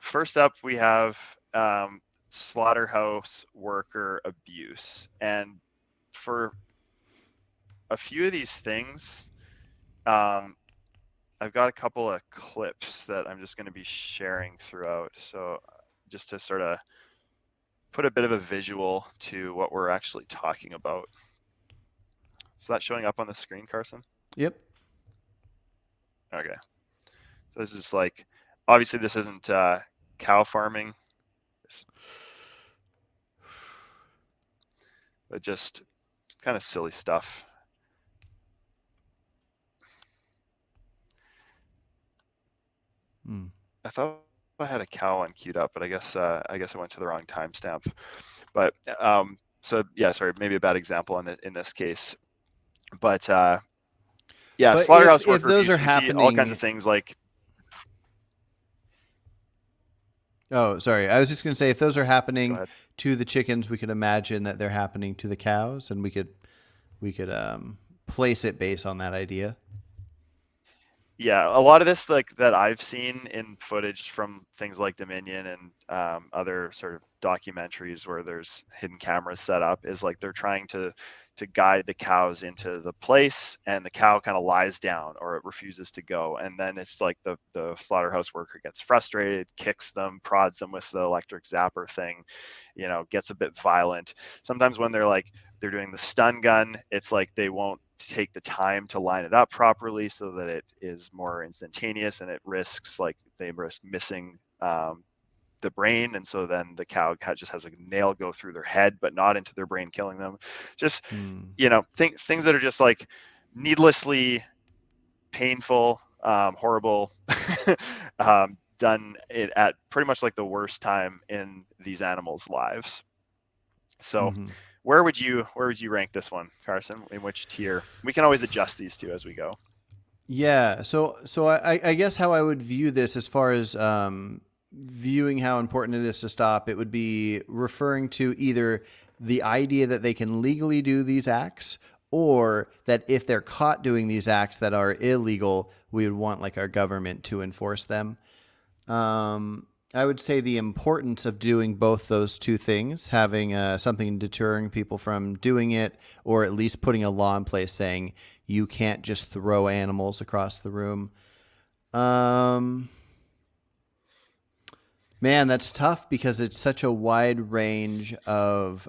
first up, we have slaughterhouse worker abuse. And for a few of these things, I've got a couple of clips that I'm just going to be sharing throughout. So just to sort of put a bit of a visual to what we're actually talking about. Is that showing up on the screen, Carson? Yep. Okay. So this is like, obviously this isn't cow farming, but just kind of silly stuff. I thought I had a cow one queued up, but I guess I went to the wrong timestamp. But so yeah, sorry, maybe a bad example in this case. But yeah, But slaughterhouse if worker those abuse. are We see all kinds of happening, things like. oh, sorry, I was just going to say, if those are Go happening ahead. to the chickens, we could imagine that they're happening to the cows, and we could place it based on that idea. Yeah, a lot of this like that I've seen in footage from things like Dominion and other sort of documentaries where there's hidden cameras set up is like they're trying to guide the cows into the place, and the cow kind of lies down or it refuses to go, and then it's like the slaughterhouse worker gets frustrated, kicks them, prods them with the electric zapper thing, gets a bit violent. Sometimes when they're doing the stun gun, it's like they won't take the time to line it up properly so that it is more instantaneous, and they risk missing the brain, and so then the cow just has a nail go through their head but not into their brain, killing them. Just things that are just like needlessly painful, horrible, done it at pretty much like the worst time in these animals' lives. So where would you rank this one, Carson? In which tier? We can always adjust these two as we go. Yeah. So I guess how I would view this, as far as viewing how important it is to stop, it would be referring to either the idea that they can legally do these acts, or that if they're caught doing these acts that are illegal, we would want like our government to enforce them. I would say the importance of doing both those two things, having something deterring people from doing it, or at least putting a law in place saying you can't just throw animals across the room. Man, that's tough because it's such a wide range of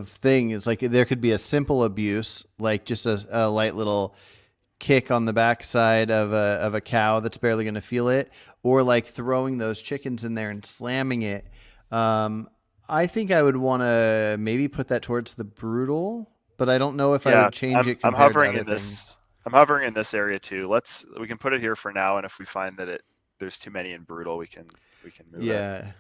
things. Like there could be a simple abuse, like just a light little kick on the backside of a cow that's barely going to feel it, or like throwing those chickens in there and slamming it. I think I would want to maybe put that towards the brutal, but I don't know if I Yeah, would change it I'm compared to hovering other in this. things. I'm hovering in this area too. We can put it here for now, and if we find that there's too many in brutal, we can move it. Yeah.